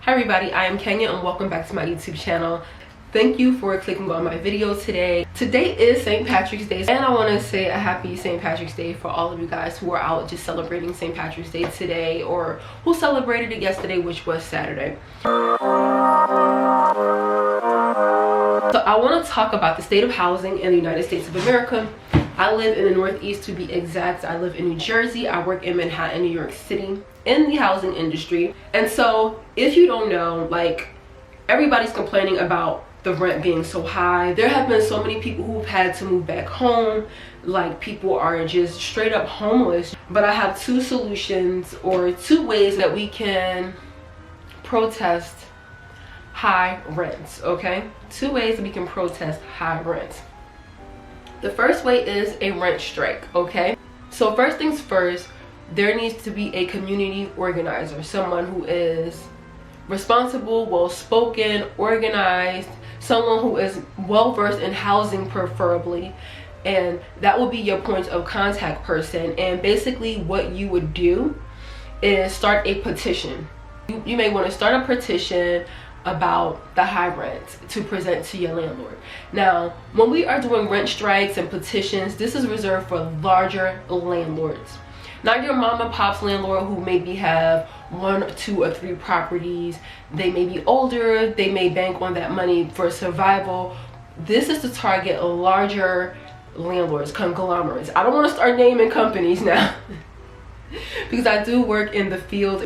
Hi everybody, I am Kenya and welcome back to my YouTube channel. Thank you for clicking on my video today. Today is St. Patrick's Day and I want to say a happy St. Patrick's Day for all of you guys who are out just celebrating St. Patrick's Day today or who celebrated it yesterday, which was Saturday. So I want to talk about the state of housing in the United States of America. I live in the Northeast, to be exact. I live in New Jersey. I work in Manhattan, New York City in the housing industry. And so if you don't know, like, everybody's complaining about the rent being so high. There have been so many people who've had to move back home. Like, people are just straight up homeless. But I have two solutions, or two ways that we can protest high rents, okay? Two ways that we can protest high rents. The first way is a rent strike, okay? So first things first, there needs to be a community organizer, someone who is responsible, well-spoken, organized, someone who is well-versed in housing preferably, and that will be your point of contact person. And basically what you would do is start a petition. You may want to start a petition about the high rent to present to your landlord. Now, when we are doing rent strikes and petitions, this is reserved for larger landlords. Not your mom and pop's landlord who maybe have 1, 2, or 3 properties. They may be older, they may bank on that money for survival. This is to target larger landlords, conglomerates. I don't want to start naming companies now because I do work in the field.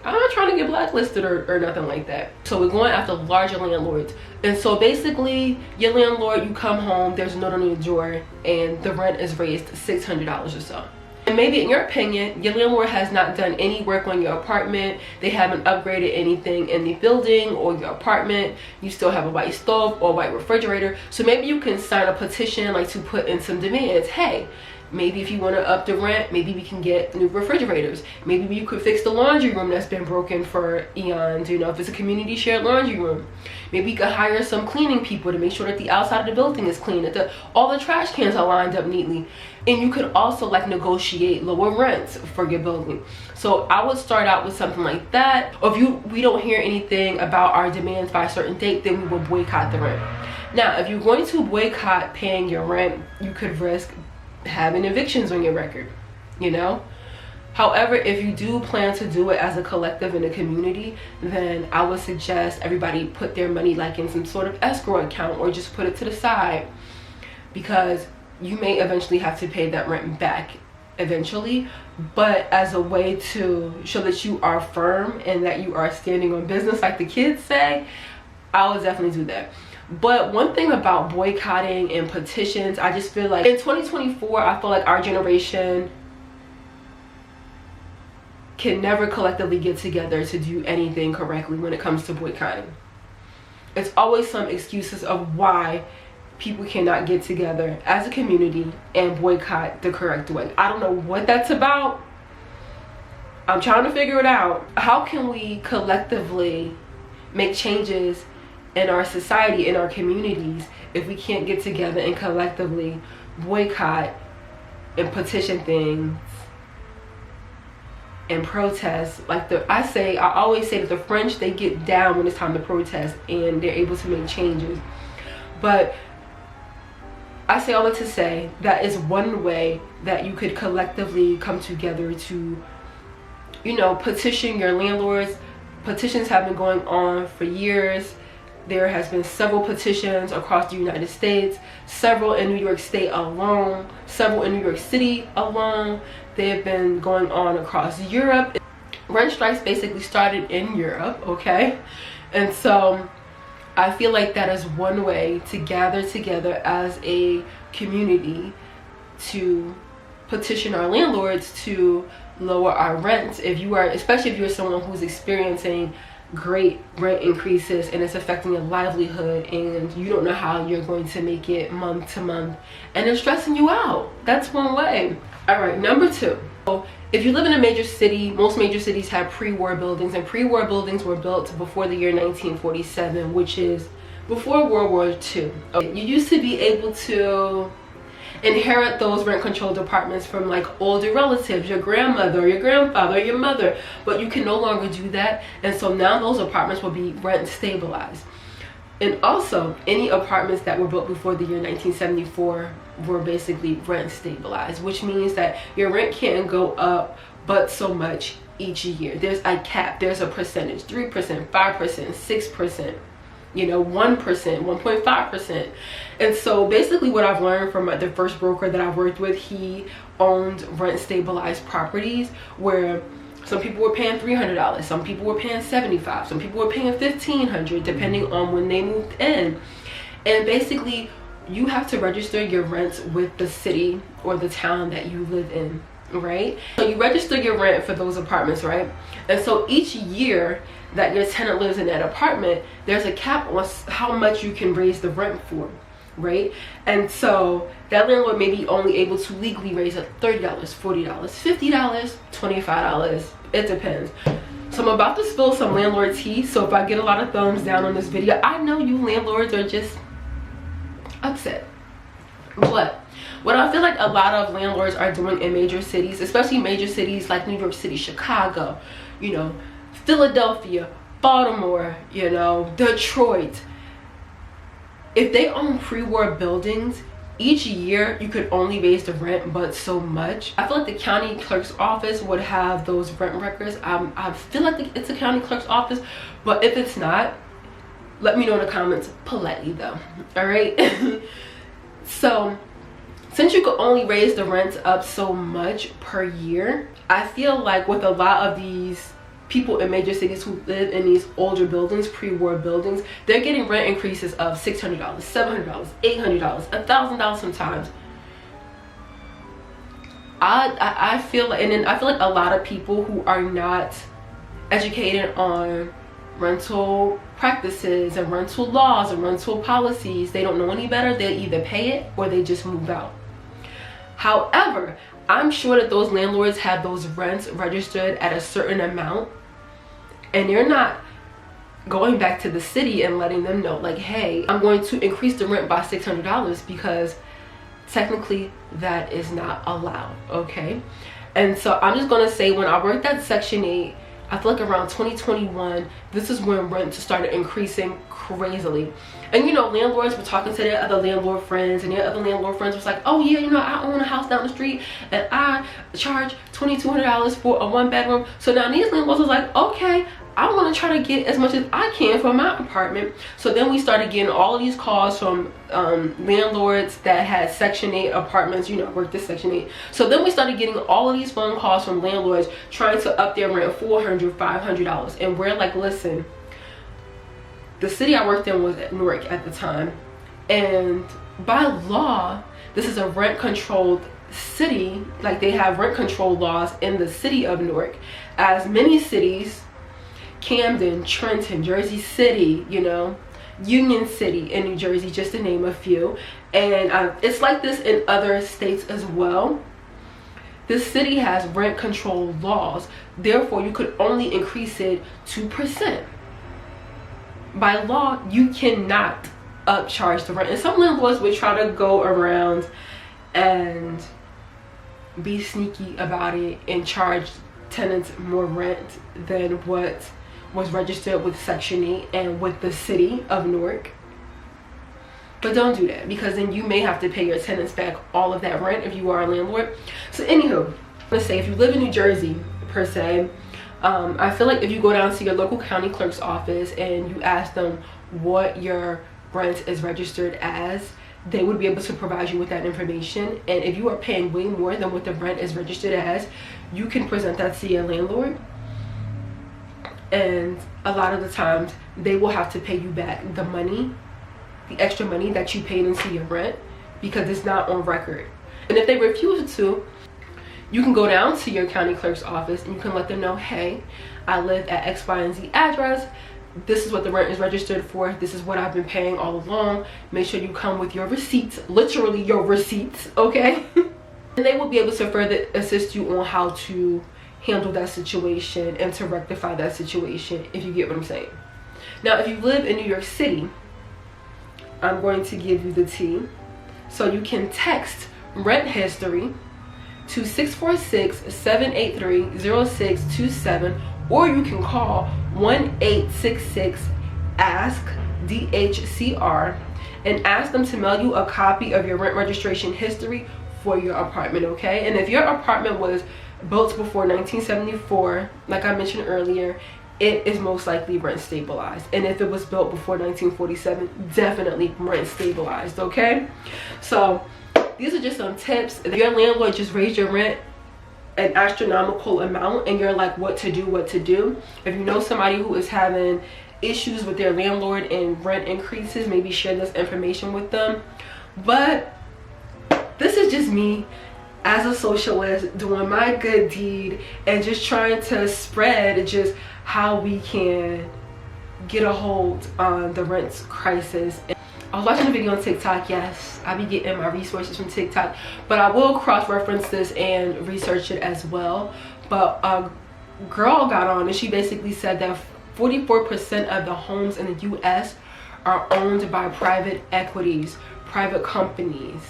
I'm not trying to get blacklisted or nothing like that. So we're going after larger landlords. And so basically, your landlord, you come home, there's a note on your door, and the rent is raised $600 or so. And maybe in your opinion, your landlord has not done any work on your apartment. They haven't upgraded anything in the building or your apartment. You still have a white stove or white refrigerator. So maybe you can sign a petition, like, to put in some demands. Hey, maybe if you want to up the rent, maybe we can get new refrigerators. Maybe you could fix the laundry room that's been broken for eons, you know, if it's a community shared laundry room. Maybe you could hire some cleaning people to make sure that the outside of the building is clean, that all the trash cans are lined up neatly. And you could also, like, negotiate lower rents for your building. So I would start out with something like that. Or if we don't hear anything about our demands by a certain date, then we will boycott the rent. Now, if you're going to boycott paying your rent, you could risk having evictions on your record, you know. However, if you do plan to do it as a collective in a community, then I would suggest everybody put their money, like, in some sort of escrow account, or just put it to the side, because you may eventually have to pay that rent back eventually. But as a way to show that you are firm and that you are standing on business, like the kids say, I would definitely do that. But one thing about boycotting and petitions, I just feel like in 2024, I feel like our generation can never collectively get together to do anything correctly when it comes to boycotting. It's always some excuses of why people cannot get together as a community and boycott the correct way. I don't know what that's about. I'm trying to figure it out. How can we collectively make changes in our society, in our communities, if we can't get together and collectively boycott and petition things and protest? Like, I always say that the French, they get down when it's time to protest and they're able to make changes. But I say all that to say that is one way that you could collectively come together to, you know, petition your landlords. Petitions have been going on for years. There has been several petitions across the United States, several in New York State alone, several in New York City alone. They have been going on across Europe. Rent strikes basically started in Europe, okay? And so I feel like that is one way to gather together as a community to petition our landlords to lower our rents. If you are, especially if you're someone who's experiencing great rent increases and it's affecting your livelihood and you don't know how you're going to make it month to month and it's stressing you out. That's one way. All right, number 2. So if you live in a major city, most major cities have pre-war buildings, and pre-war buildings were built before the year 1947, which is before World War II. You used to be able to inherit those rent controlled apartments from like older relatives, your grandmother, your grandfather, your mother, but you can no longer do that. And so now those apartments will be rent stabilized. And also, any apartments that were built before the year 1974 were basically rent stabilized, which means that your rent can't go up but so much each year. There's a cap, there's a percentage, 3%, 5%, 6%, you know, 1%, 1.5%. And so basically what I've learned from the first broker that I worked with, he owned rent stabilized properties where some people were paying $300, some people were paying $75, some people were paying $1,500, depending on when they moved in. And basically you have to register your rents with the city or the town that you live in, right? So you register your rent for those apartments, right? And so each year that your tenant lives in that apartment, there's a cap on how much you can raise the rent for, right? And so that landlord may be only able to legally raise it $30, $40, $50, $25. It depends. So I'm about to spill some landlord tea, so if I get a lot of thumbs down on this video, I know you landlords are just upset. But what I feel like a lot of landlords are doing in major cities, especially major cities like New York City, Chicago, you know, Philadelphia, Baltimore, you know, Detroit, if they own pre-war buildings, each year you could only raise the rent but so much. I feel like the county clerk's office would have those rent records. I feel like it's a county clerk's office, but if it's not, let me know in the comments politely though. All right. So since you could only raise the rents up so much per year, I feel like with a lot of these people in major cities who live in these older buildings, pre-war buildings, they're getting rent increases of $600, $700, $800, $1,000 sometimes. I feel like, and then I feel like a lot of people who are not educated on rental practices and rental laws and rental policies, they don't know any better. They either pay it or they just move out. However, I'm sure that those landlords have those rents registered at a certain amount, and you're not going back to the city and letting them know like, hey, I'm going to increase the rent by $600, because technically that is not allowed. Okay. And so I'm just going to say, when I worked at Section 8, I feel like around 2021, this is when rent started increasing crazily. And you know, landlords were talking to their other landlord friends, and their other landlord friends was like, oh yeah, you know, I own a house down the street and I charge $2,200 for a 1-bedroom. So now these landlords was like, okay, I want to try to get as much as I can for my apartment. So then we started getting all of these calls from landlords that had Section 8 apartments. You know, I worked at Section 8. So then we started getting all of these phone calls from landlords trying to up their rent $400, $500. And we're like, listen, the city I worked in was at Newark at the time. And by law, this is a rent controlled city. Like, they have rent control laws in the city of Newark, as many cities, Camden, Trenton, Jersey City, you know, Union City in New Jersey, just to name a few. And it's like this in other states as well. This city has rent control laws, therefore you could only increase it 2%. By law, you cannot upcharge the rent. And some landlords would try to go around and be sneaky about it and charge tenants more rent than what was registered with Section 8 and with the city of Newark. But don't do that, because then you may have to pay your tenants back all of that rent if you are a landlord. So anywho, let's say if you live in New Jersey per se, I feel like if you go down to your local county clerk's office and you ask them what your rent is registered as, they would be able to provide you with that information. And if you are paying way more than what the rent is registered as, you can present that to your landlord. And a lot of the times they will have to pay you back the money, the extra money that you paid into your rent, because it's not on record. And if they refuse to, you can go down to your county clerk's office and you can let them know, hey, I live at X, Y, and Z address. This is what the rent is registered for. This is what I've been paying all along. Make sure you come with your receipts, literally your receipts, okay? And they will be able to further assist you on how to handle that situation and to rectify that situation, if you get what I'm saying. Now, if you live in New York City, I'm going to give you the tea. So you can text rent history to 646-783-0627, or you can call 1-866-ASK-DHCR and ask them to mail you a copy of your rent registration history for your apartment, okay? And if your apartment was built before 1974, like I mentioned earlier, it is most likely rent stabilized. And if it was built before 1947, definitely rent stabilized, okay? So these are just some tips. If your landlord just raised your rent an astronomical amount and you're like, what to do, if you know somebody who is having issues with their landlord and rent increases, maybe share this information with them. But this is just me as a socialist doing my good deed and just trying to spread just how we can get a hold on the rent crisis. I was watching a video on TikTok. Yes, I be getting my resources from TikTok, but I will cross-reference this and research it as well. But a girl got on and she basically said that 44% of the homes in the US are owned by private equities, private companies.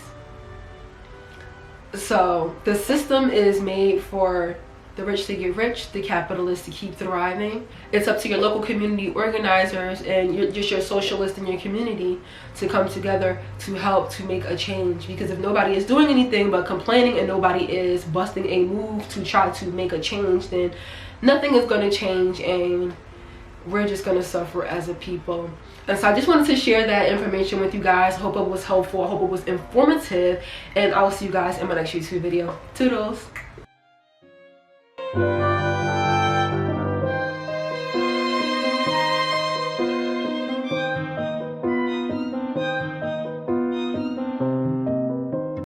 So the system is made for the rich to get rich, the capitalists to keep thriving. It's up to your local community organizers and your socialists in your community to come together to help to make a change. Because if nobody is doing anything but complaining and nobody is busting a move to try to make a change, then nothing is going to change and we're just going to suffer as a people. And so I just wanted to share that information with you guys. Hope it was helpful. I hope it was informative. And I will see you guys in my next YouTube video. Toodles.